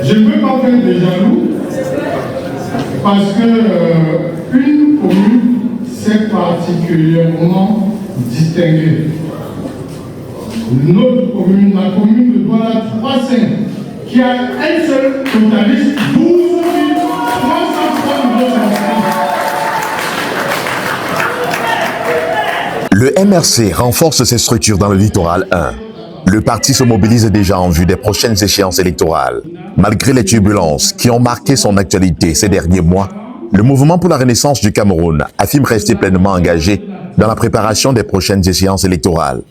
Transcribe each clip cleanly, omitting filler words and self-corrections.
Je ne veux pas faire de jaloux parce que une commune s'est particulièrement distinguée. Notre commune, la commune de Douala 3-5, qui a un seul totaliste, 12 303 millions d'habitants. Le MRC renforce ses structures dans le littoral 1. Le parti se mobilise déjà en vue des prochaines échéances électorales. Malgré les turbulences qui ont marqué son actualité ces derniers mois, le mouvement pour la renaissance du Cameroun affirme rester pleinement engagé dans la préparation des prochaines échéances électorales.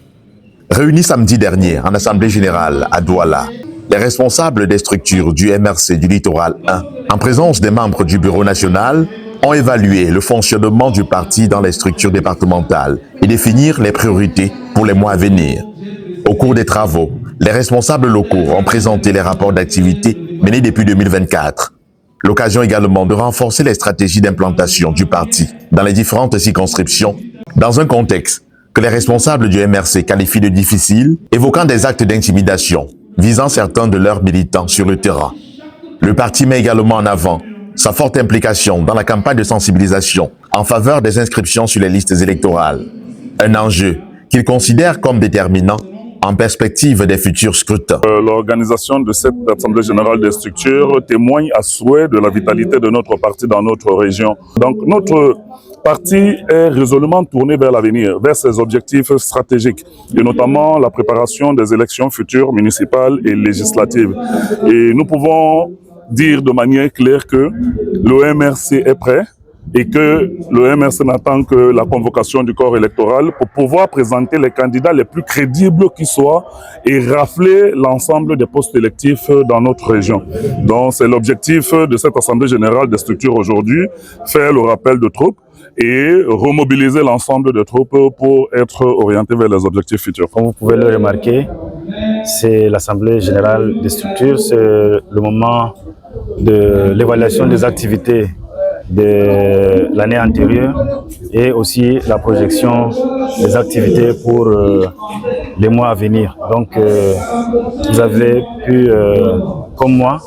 Réunis samedi dernier en Assemblée générale à Douala, les responsables des structures du MRC du littoral 1, en présence des membres du bureau national, ont évalué le fonctionnement du parti dans les structures départementales et définir les priorités pour les mois à venir. Au cours des travaux, les responsables locaux ont présenté les rapports d'activité menés depuis 2024. L'occasion également de renforcer les stratégies d'implantation du parti dans les différentes circonscriptions, dans un contexte que les responsables du MRC qualifient de difficile, évoquant des actes d'intimidation visant certains de leurs militants sur le terrain. Le parti met également en avant sa forte implication dans la campagne de sensibilisation en faveur des inscriptions sur les listes électorales. Un enjeu qu'il considère comme déterminant en perspective des futurs scrutins. L'organisation de cette Assemblée générale des structures témoigne à souhait de la vitalité de notre parti dans notre région. Donc notre parti est résolument tourné vers l'avenir, vers ses objectifs stratégiques, et notamment la préparation des élections futures municipales et législatives. Et nous pouvons dire de manière claire que le MRC est prêt, et que le MRC n'attend que la convocation du corps électoral pour pouvoir présenter les candidats les plus crédibles qui soient et rafler l'ensemble des postes électifs dans notre région. Donc c'est l'objectif de cette Assemblée générale des structures aujourd'hui, faire le rappel de troupes et remobiliser l'ensemble des troupes pour être orientés vers les objectifs futurs. Comme vous pouvez le remarquer, c'est l'Assemblée générale des structures, c'est le moment de l'évaluation des activités de l'année antérieure et aussi la projection des activités pour les mois à venir. Donc vous avez pu, comme moi,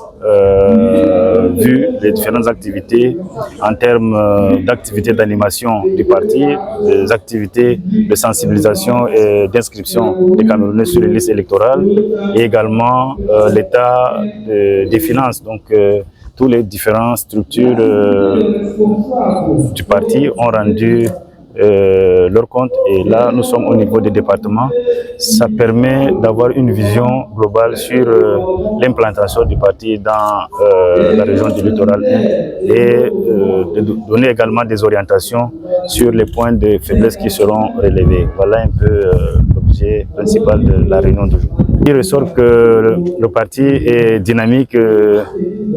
vu les différentes activités en termes d'activités d'animation du parti, des activités de sensibilisation et d'inscription des Camerounais sur les listes électorales et également l'état des finances. Donc toutes les différentes structures du parti ont rendu leur compte et là nous sommes au niveau des départements. Ça permet d'avoir une vision globale sur l'implantation du parti dans la région du littoral et de donner également des orientations sur les points de faiblesse qui seront relevés. Voilà un peu l'objet principal de la réunion d'aujourd'hui. Il ressort que le parti est dynamique,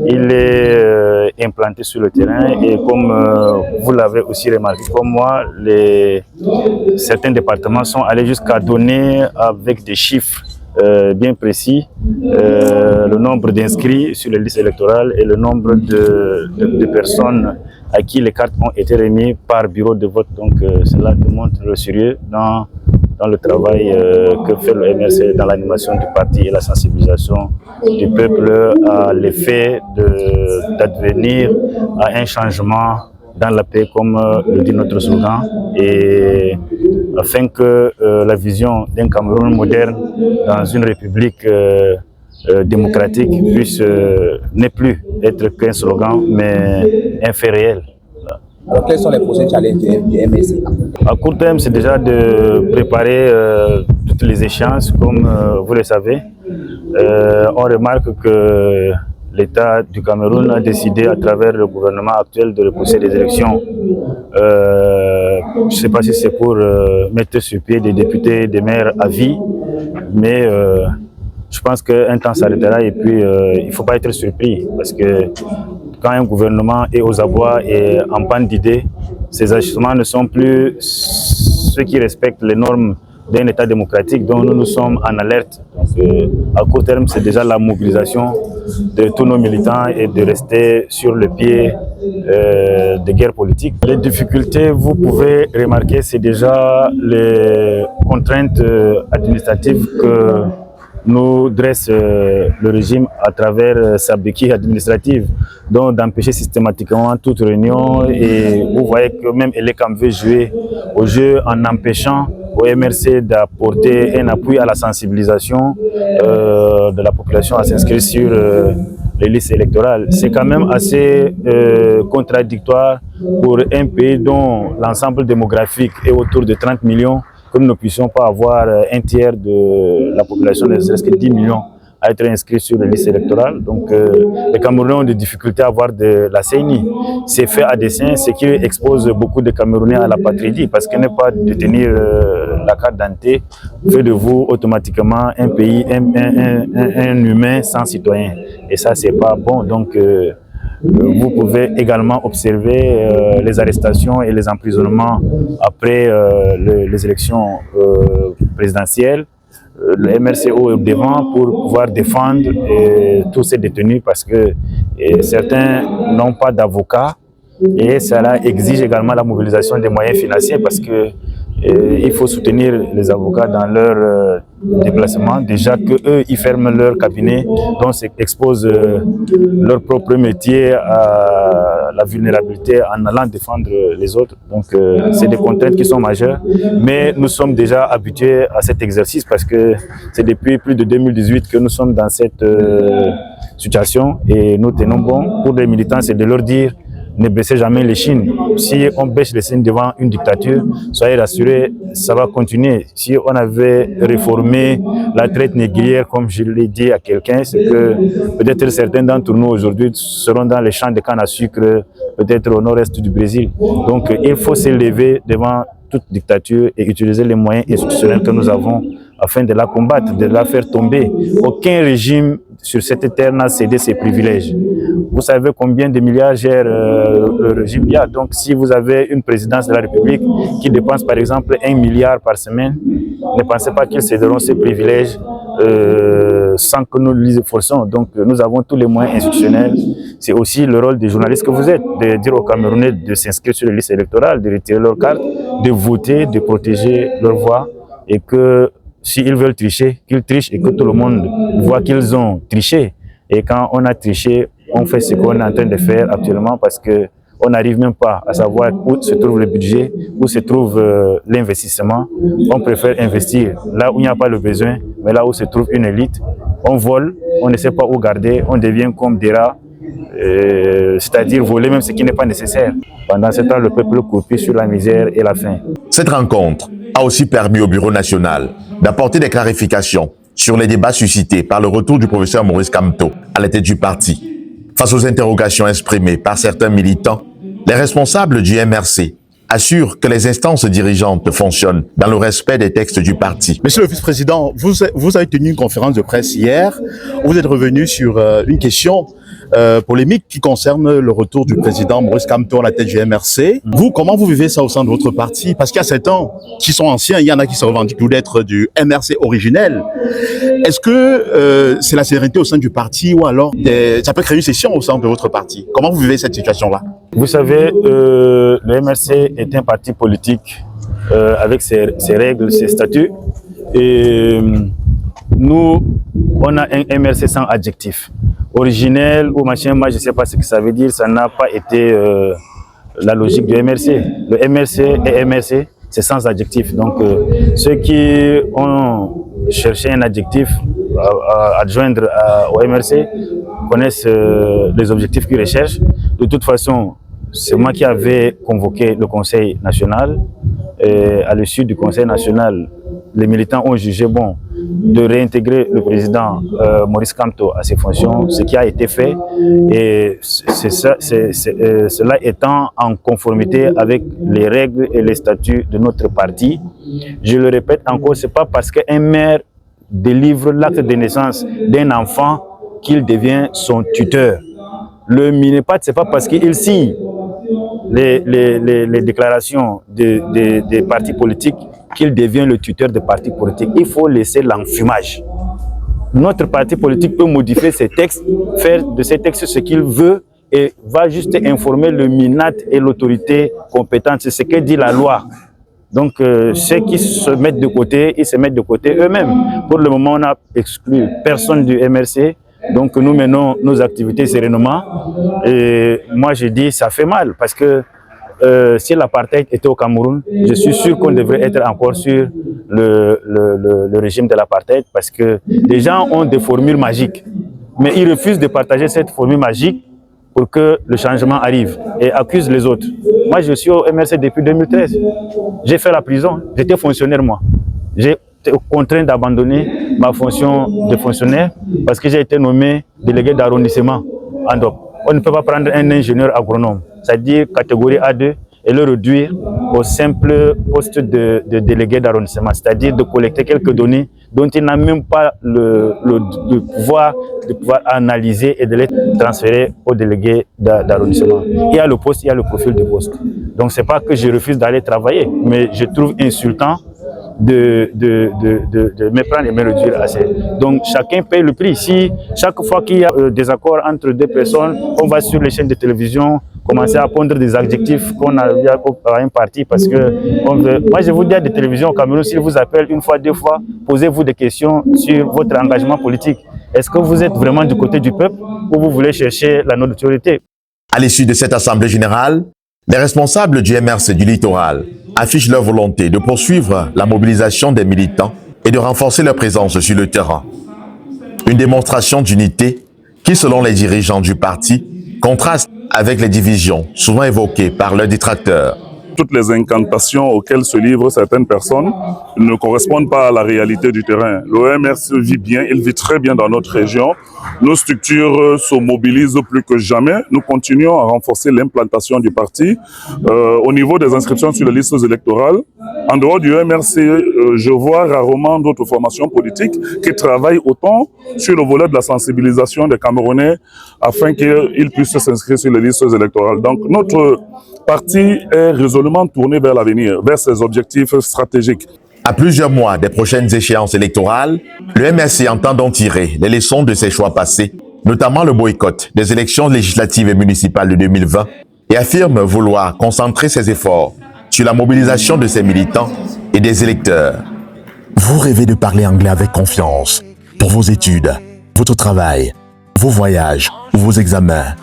il est implanté sur le terrain et comme vous l'avez aussi remarqué comme moi, certains départements sont allés jusqu'à donner avec des chiffres bien précis le nombre d'inscrits sur les listes électorales et le nombre de personnes à qui les cartes ont été remises par bureau de vote. Donc cela démontre le sérieux dans le travail que fait le MRC dans l'animation du parti et la sensibilisation du peuple à l'effet d'advenir à un changement dans la paix, comme le dit notre slogan, et afin que la vision d'un Cameroun moderne dans une république démocratique puisse ne plus être qu'un slogan, mais un fait réel. Alors, quels sont les prochains challenges du MRC? À court terme, c'est déjà de préparer toutes les échéances, comme vous le savez. On remarque que l'État du Cameroun a décidé à travers le gouvernement actuel de repousser les élections. Je ne sais pas si c'est pour mettre sur pied des députés, des maires à vie, mais je pense qu'un temps s'arrêtera et puis il ne faut pas être surpris parce que quand un gouvernement est aux abois et en panne d'idées, ces ajustements ne sont plus ceux qui respectent les normes d'un État démocratique dont nous sommes en alerte. Donc, à court terme, c'est déjà la mobilisation de tous nos militants et de rester sur le pied de guerre politique. Les difficultés, vous pouvez remarquer, c'est déjà les contraintes administratives que nous dresse le régime à travers sa béquille administrative, donc d'empêcher systématiquement toute réunion. Et vous voyez que même Elekam veut jouer au jeu en empêchant au MRC d'apporter un appui à la sensibilisation de la population à s'inscrire sur les listes électorales. C'est quand même assez contradictoire pour un pays dont l'ensemble démographique est autour de 30 millions, que nous ne puissions pas avoir un tiers de la population, ne serait-ce que 10 millions, à être inscrits sur les listes électorales. Donc les Camerounais ont des difficultés à avoir de la CENI. C'est fait à dessein, ce qui expose beaucoup de Camerounais à la patridie, parce que ne pas détenir la carte d'identité fait de vous automatiquement un pays, un humain sans citoyen. Et ça, c'est pas bon. Donc vous pouvez également observer les arrestations et les emprisonnements après les élections présidentielles. Le MRCO est devant pour pouvoir défendre tous ces détenus parce que certains n'ont pas d'avocat et cela exige également la mobilisation des moyens financiers parce que il faut soutenir les avocats dans leur déplacement. Déjà qu'eux, ils ferment leur cabinet, donc exposent leur propre métier à la vulnérabilité en allant défendre les autres. Donc c'est des contraintes qui sont majeures, mais nous sommes déjà habitués à cet exercice parce que c'est depuis plus de 2018 que nous sommes dans cette situation et nous tenons bon. Pour les militants, c'est de leur dire ne baissez jamais les chines. Si on baisse les chines devant une dictature, soyez rassurés, ça va continuer. Si on avait réformé la traite négrière, comme je l'ai dit à quelqu'un, c'est que peut-être certains d'entre nous aujourd'hui seront dans les champs de canne à sucre, peut-être au nord-est du Brésil. Donc il faut s'élever devant toute dictature et utiliser les moyens institutionnels que nous avons afin de la combattre, de la faire tomber. Aucun régime sur cette terre n'a cédé ses privilèges. Vous savez combien de milliards gère le régime il y a. Donc si vous avez une présidence de la République qui dépense par exemple 1 milliard par semaine, ne pensez pas qu'ils céderont ces privilèges sans que nous les forçons. Donc nous avons tous les moyens institutionnels. C'est aussi le rôle des journalistes que vous êtes, de dire aux Camerounais de s'inscrire sur les listes électorales, de retirer leur carte, de voter, de protéger leur voix et que s'ils veulent tricher, qu'ils trichent et que tout le monde voit qu'ils ont triché. Et quand on a triché, on fait ce qu'on est en train de faire actuellement parce qu'on n'arrive même pas à savoir où se trouve le budget, où se trouve l'investissement. On préfère investir là où il n'y a pas le besoin, mais là où se trouve une élite. On vole, on ne sait pas où garder, on devient comme des rats, c'est-à-dire voler même ce qui n'est pas nécessaire. Pendant ce temps, le peuple croupit sur la misère et la faim. Cette rencontre a aussi permis au Bureau national d'apporter des clarifications sur les débats suscités par le retour du professeur Maurice Kamto à la tête du parti. Face aux interrogations exprimées par certains militants, les responsables du MRC assurent que les instances dirigeantes fonctionnent dans le respect des textes du parti. Monsieur le vice-président, vous avez tenu une conférence de presse hier. Vous êtes revenu sur une question polémique qui concerne le retour du président Maurice Kamto à la tête du MRC. Vous, comment vous vivez ça au sein de votre parti? Parce qu'il y a certains qui sont anciens, il y en a qui se revendiquent d'être du MRC originel. Est-ce que c'est la sérénité au sein du parti ou alors ça peut créer une scission au sein de votre parti? Comment vous vivez cette situation-là? Vous savez, le MRC est un parti politique avec ses règles, ses statuts. Et nous, on a un MRC sans adjectif. Originel ou machin, moi je ne sais pas ce que ça veut dire, ça n'a pas été la logique du MRC. Le MRC et MRC, c'est sans adjectif. Donc ceux qui ont cherché un adjectif à adjoindre au MRC connaissent les objectifs qu'ils recherchent. De toute façon, c'est moi qui avais convoqué le Conseil national. Et à l'issue du Conseil national, les militants ont jugé bon de réintégrer le président Maurice Kamto à ses fonctions, ce qui a été fait. Et cela étant en conformité avec les règles et les statuts de notre parti. Je le répète encore, ce n'est pas parce qu'un maire délivre l'acte de naissance d'un enfant qu'il devient son tuteur. Le Minepat, ce n'est pas parce qu'il signe les déclarations des partis politiques qu'il devient le tuteur des partis politiques. Il faut laisser l'enfumage. Notre parti politique peut modifier ses textes, faire de ces textes ce qu'il veut et va juste informer le MINAT et l'autorité compétente. C'est ce que dit la loi. Donc, ceux qui se mettent de côté, ils se mettent de côté eux-mêmes. Pour le moment, on n'a exclu personne du MRC. Donc, nous menons nos activités sereinement. Et moi, je dis, ça fait mal parce que si l'apartheid était au Cameroun, je suis sûr qu'on devrait être encore sur le régime de l'apartheid parce que les gens ont des formules magiques. Mais ils refusent de partager cette formule magique pour que le changement arrive et accusent les autres. Moi, je suis au MRC depuis 2013. J'ai fait la prison, j'étais fonctionnaire moi. J'ai été contraint d'abandonner ma fonction de fonctionnaire parce que j'ai été nommé délégué d'arrondissement en DOP. On ne peut pas prendre un ingénieur agronome, c'est-à-dire catégorie A2, et le réduire au simple poste de délégué d'arrondissement, c'est-à-dire de collecter quelques données dont il n'a même pas le pouvoir de pouvoir analyser et de les transférer au délégué d'arrondissement. Il y a le poste, il y a le profil du poste. Donc c'est pas que je refuse d'aller travailler, mais je trouve insultant de me prendre et me réduire assez. Donc chacun paye le prix. Si chaque fois qu'il y a des accords entre deux personnes, on va sur les chaînes de télévision commencer à pondre des adjectifs qu'on a à un parti parce que on veut. Moi je vous dis à des télévisions au Cameroun, s'ils vous appellent une fois, deux fois, posez-vous des questions sur votre engagement politique. Est-ce que vous êtes vraiment du côté du peuple ou vous voulez chercher la notoriété? À l'issue de cette assemblée générale, les responsables du MRC du littoral affichent leur volonté de poursuivre la mobilisation des militants et de renforcer leur présence sur le terrain. Une démonstration d'unité qui, selon les dirigeants du parti, contraste avec les divisions souvent évoquées par leurs détracteurs. Toutes les incantations auxquelles se livrent certaines personnes ne correspondent pas à la réalité du terrain. Le MRC vit bien, il vit très bien dans notre région. Nos structures se mobilisent plus que jamais. Nous continuons à renforcer l'implantation du parti. Au niveau des inscriptions sur les listes électorales, en dehors du MRC, je vois rarement d'autres formations politiques qui travaillent autant sur le volet de la sensibilisation des Camerounais afin qu'ils puissent s'inscrire sur les listes électorales. Donc notre parti est résolument tourné vers l'avenir, vers ses objectifs stratégiques. À plusieurs mois des prochaines échéances électorales, le MRC entend donc tirer les leçons de ses choix passés, notamment le boycott des élections législatives et municipales de 2020, et affirme vouloir concentrer ses efforts sur la mobilisation de ses militants et des électeurs. Vous rêvez de parler anglais avec confiance pour vos études, votre travail, vos voyages ou vos examens.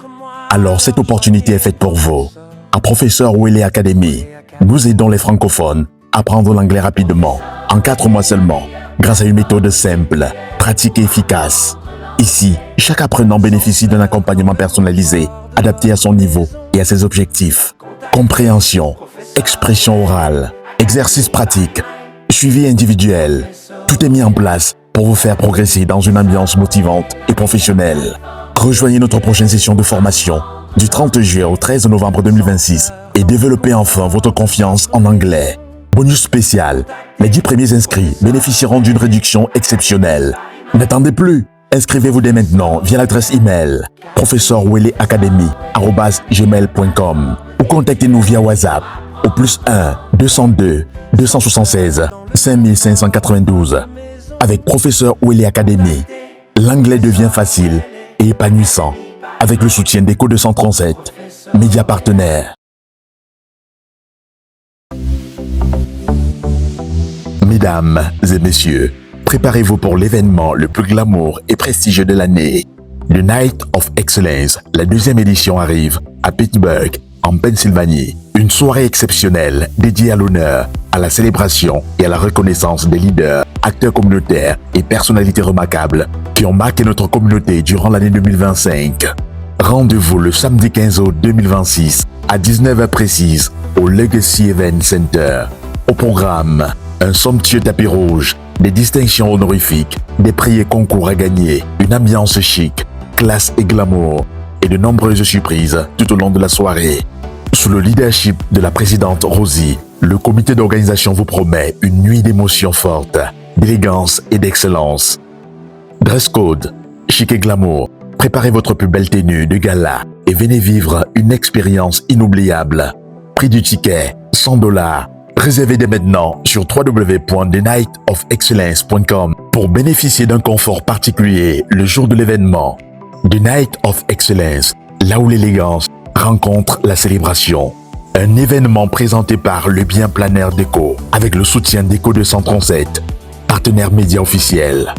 Alors cette opportunité est faite pour vous. À Professeur Ouélé Academy, nous aidons les francophones à apprendre l'anglais rapidement, en 4 mois seulement, grâce à une méthode simple, pratique et efficace. Ici, chaque apprenant bénéficie d'un accompagnement personnalisé, adapté à son niveau et à ses objectifs. Compréhension, expression orale, exercice pratique, suivi individuel. Tout est mis en place pour vous faire progresser dans une ambiance motivante et professionnelle. Rejoignez notre prochaine session de formation du 30 juillet au 13 novembre 2026 et développez enfin votre confiance en anglais. Bonus spécial, les 10 premiers inscrits bénéficieront d'une réduction exceptionnelle. N'attendez plus, inscrivez-vous dès maintenant via l'adresse email professeurweleacademy@gmail.com ou contactez-nous via WhatsApp au +1 202 276 5592. Avec Professeur Ouélé Academy, l'anglais devient facile et épanouissant avec le soutien d'Echo 237, média partenaire. Mesdames et messieurs, préparez-vous pour l'événement le plus glamour et prestigieux de l'année. The Night of Excellence, la 2e édition arrive à Pittsburgh, en Pennsylvanie. Une soirée exceptionnelle dédiée à l'honneur, à la célébration et à la reconnaissance des leaders, acteurs communautaires et personnalités remarquables qui ont marqué notre communauté durant l'année 2025. Rendez-vous le samedi 15 août 2026 à 19h précise au Legacy Event Center. Au programme, un somptueux tapis rouge, des distinctions honorifiques, des prix et concours à gagner, une ambiance chic, classe et glamour et de nombreuses surprises tout au long de la soirée. Sous le leadership de la présidente Rosie, le comité d'organisation vous promet une nuit d'émotions fortes, d'élégance et d'excellence. Dress code, chic et glamour. Préparez votre plus belle tenue de gala et venez vivre une expérience inoubliable. Prix du ticket, $100. Réservez dès maintenant sur www.thenightofexcellence.com pour bénéficier d'un confort particulier le jour de l'événement. The Night of Excellence, là où l'élégance rencontre la célébration. Un événement présenté par Le Bien Planner Déco avec le soutien d'Eco 237, partenaire média officiel.